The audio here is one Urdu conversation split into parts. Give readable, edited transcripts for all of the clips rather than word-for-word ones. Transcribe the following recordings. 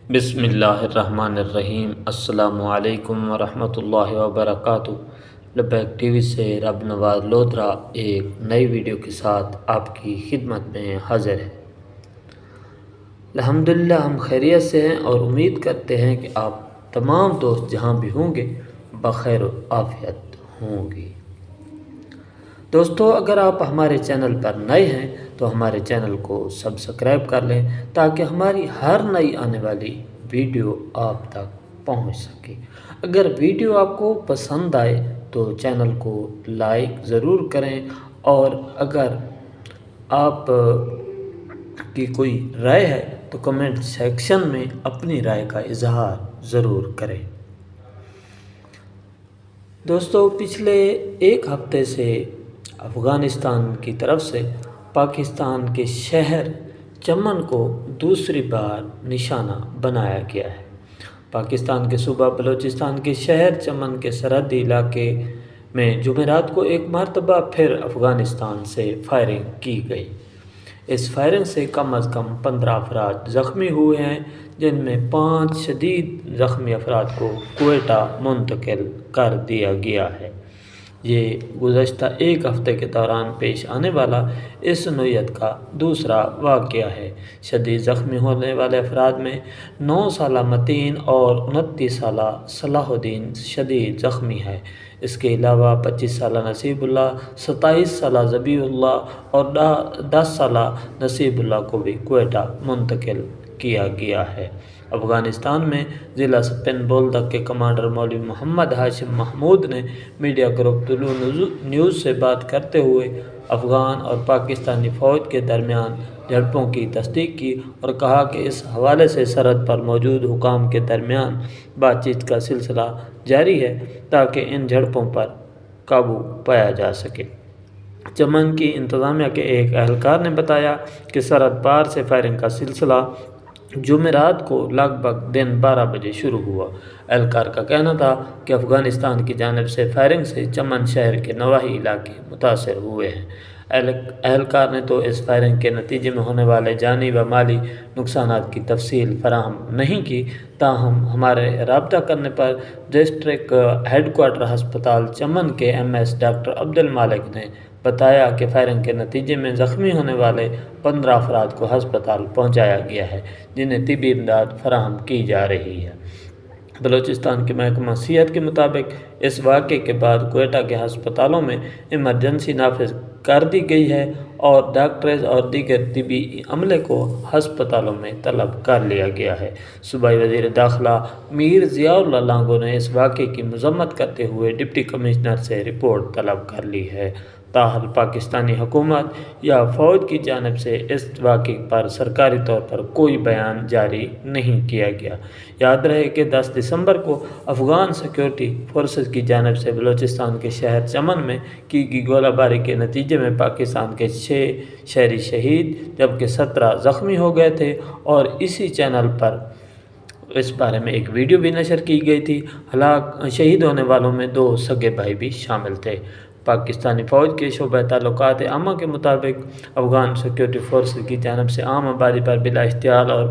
بسم اللہ الرحمن الرحیم۔ السلام علیکم ورحمۃ اللہ وبرکاتہ۔ لبیک ٹی وی سے رب نواز لودھرا ایک نئی ویڈیو کے ساتھ آپ کی خدمت میں حاضر ہے۔ الحمدللہ ہم خیریت سے ہیں اور امید کرتے ہیں کہ آپ تمام دوست جہاں بھی ہوں گے بخیر و عافیت ہوں گی۔ دوستو، اگر آپ ہمارے چینل پر نئے ہیں تو ہمارے چینل کو سبسکرائب کر لیں تاکہ ہماری ہر نئی آنے والی ویڈیو آپ تک پہنچ سکے۔ اگر ویڈیو آپ کو پسند آئے تو چینل کو لائک ضرور کریں، اور اگر آپ کی کوئی رائے ہے تو کمنٹ سیکشن میں اپنی رائے کا اظہار ضرور کریں۔ دوستو، پچھلے ایک ہفتے سے افغانستان کی طرف سے پاکستان کے شہر چمن کو دوسری بار نشانہ بنایا گیا ہے۔ پاکستان کے صوبہ بلوچستان کے شہر چمن کے سرحدی علاقے میں جمعرات کو ایک مرتبہ پھر افغانستان سے فائرنگ کی گئی۔ اس فائرنگ سے کم از کم 15 افراد زخمی ہوئے ہیں، جن میں 5 شدید زخمی افراد کو کوئٹہ منتقل کر دیا گیا ہے۔ یہ گزشتہ ایک ہفتے کے دوران پیش آنے والا اس نوعیت کا دوسرا واقعہ ہے۔ شدید زخمی ہونے والے افراد میں 9 سالہ متین اور 29 سالہ صلاح الدین شدید زخمی ہے۔ اس کے علاوہ 25 سالہ نصیب اللہ، 27 سالہ ذبیح اللہ اور 10 سالہ نصیب اللہ کو بھی کوئٹہ منتقل کیا گیا ہے۔ افغانستان میں ضلع سپن بولدک کے کمانڈر مولوی محمد ہاشم محمود نے میڈیا گروپ طلوع نیوز سے بات کرتے ہوئے افغان اور پاکستانی فوج کے درمیان جھڑپوں کی تصدیق کی اور کہا کہ اس حوالے سے سرحد پر موجود حکام کے درمیان بات چیت کا سلسلہ جاری ہے تاکہ ان جھڑپوں پر قابو پایا جا سکے۔ چمن کی انتظامیہ کے ایک اہلکار نے بتایا کہ سرحد پار سے فائرنگ کا سلسلہ جمعرات کو لگ بھگ دن 12 بجے شروع ہوا۔ اہلکار کا کہنا تھا کہ افغانستان کی جانب سے فائرنگ سے چمن شہر کے نواحی علاقے متاثر ہوئے ہیں۔ اہلکار نے تو اس فائرنگ کے نتیجے میں ہونے والے جانی و مالی نقصانات کی تفصیل فراہم نہیں کی، تاہم ہمارے رابطہ کرنے پر ڈسٹرکٹ ہیڈ کوارٹر ہسپتال چمن کے MS ڈاکٹر عبدالمالک نے بتایا کہ فائرنگ کے نتیجے میں زخمی ہونے والے 15 افراد کو ہسپتال پہنچایا گیا ہے، جنہیں طبی امداد فراہم کی جا رہی ہے۔ بلوچستان کے محکمہ صحت کے مطابق اس واقعے کے بعد کوئٹہ کے ہسپتالوں میں ایمرجنسی نافذ کر دی گئی ہے اور ڈاکٹرز اور دیگر طبی عملے کو ہسپتالوں میں طلب کر لیا گیا ہے۔ صوبائی وزیر داخلہ میر ضیاء اللہ لانگو نے اس واقعے کی مذمت کرتے ہوئے ڈپٹی کمشنر سے رپورٹ طلب کر لی ہے۔ تاحال پاکستانی حکومت یا فوج کی جانب سے اس واقعے پر سرکاری طور پر کوئی بیان جاری نہیں کیا گیا۔ یاد رہے کہ 10 دسمبر کو افغان سیکورٹی فورسز کی جانب سے بلوچستان کے شہر چمن میں کی گئی گولہ باری کے نتیجے میں پاکستان کے 6 شہری شہید جبکہ 17 زخمی ہو گئے تھے، اور اسی چینل پر اس بارے میں ایک ویڈیو بھی نشر کی گئی تھی۔ شہید ہونے والوں میں 2 سگے بھائی بھی شامل تھے۔ پاکستانی فوج کے شعبہ تعلقات عامہ کے مطابق افغان سیکورٹی فورسز کی جانب سے عام آبادی پر بلا احتیاط اور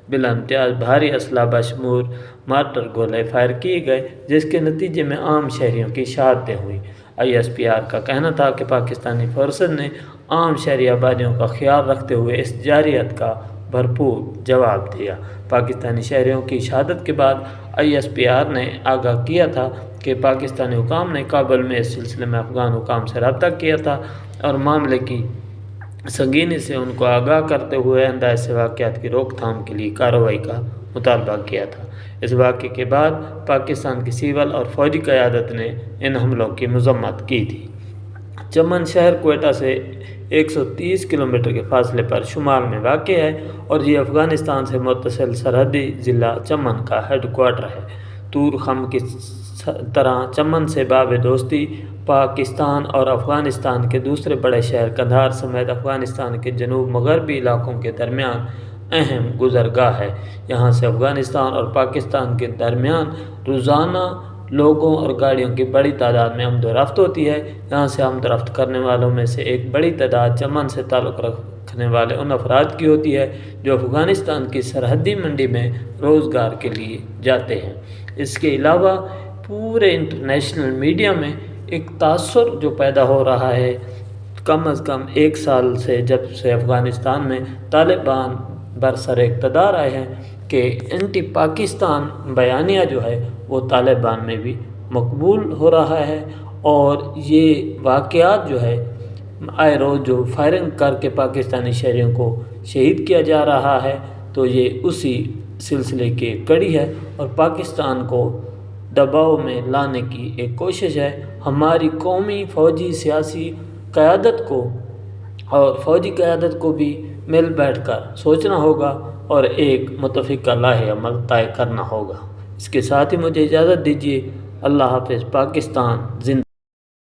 بلا امتیاز بھاری اسلحہ بشمول مارٹر گولے فائر کیے گئے، جس کے نتیجے میں عام شہریوں کی شہادتیں ہوئیں۔ ISPR کا کہنا تھا کہ پاکستانی فورسز نے عام شہری آبادیوں کا خیال رکھتے ہوئے اس جارحیت کا بھرپور جواب دیا۔ پاکستانی شہریوں کی شہادت کے بعد ISPR نے آگاہ کیا تھا کہ پاکستانی حکام نے کابل میں اس سلسلے میں افغان حکام سے رابطہ کیا تھا اور معاملے کی سنگینی سے ان کو آگاہ کرتے ہوئے آئندہ ایسے واقعات کی روک تھام کے لیے کارروائی کا مطالبہ کیا تھا۔ اس واقعے کے بعد پاکستان کی سول اور فوجی قیادت نے ان حملوں کی مذمت کی تھی۔ چمن شہر کوئٹہ سے 130 کلومیٹر کے فاصلے پر شمال میں واقع ہے اور یہ افغانستان سے متصل سرحدی ضلع چمن کا ہیڈ کوارٹر ہے۔ طور خم کی طرح چمن سے باب دوستی پاکستان اور افغانستان کے دوسرے بڑے شہر قندھار سمیت افغانستان کے جنوب مغربی علاقوں کے درمیان اہم گزرگاہ ہے۔ یہاں سے افغانستان اور پاکستان کے درمیان روزانہ لوگوں اور گاڑیوں کی بڑی تعداد میں آمد و رفت ہوتی ہے۔ یہاں سے آمد و رفت کرنے والوں میں سے ایک بڑی تعداد چمن سے تعلق رکھنے والے ان افراد کی ہوتی ہے جو افغانستان کی سرحدی منڈی میں روزگار کے لیے جاتے ہیں۔ اس کے علاوہ پورے انٹرنیشنل میڈیا میں ایک تاثر جو پیدا ہو رہا ہے کم از کم 1 سال سے، جب سے افغانستان میں طالبان برسر اقتدار آئے ہیں، کہ اینٹی پاکستان بیانیہ جو ہے وہ طالبان میں بھی مقبول ہو رہا ہے، اور یہ واقعات جو ہے آئے روز جو فائرنگ کر کے پاکستانی شہریوں کو شہید کیا جا رہا ہے، تو یہ اسی سلسلے کی کڑی ہے اور پاکستان کو دباؤ میں لانے کی ایک کوشش ہے۔ ہماری قومی فوجی سیاسی قیادت کو اور فوجی قیادت کو بھی مل بیٹھ کر سوچنا ہوگا اور ایک متفقہ لاہ عمل طے کرنا ہوگا۔ اس کے ساتھ ہی مجھے اجازت دیجیے۔ اللہ حافظ۔ پاکستان زندہ۔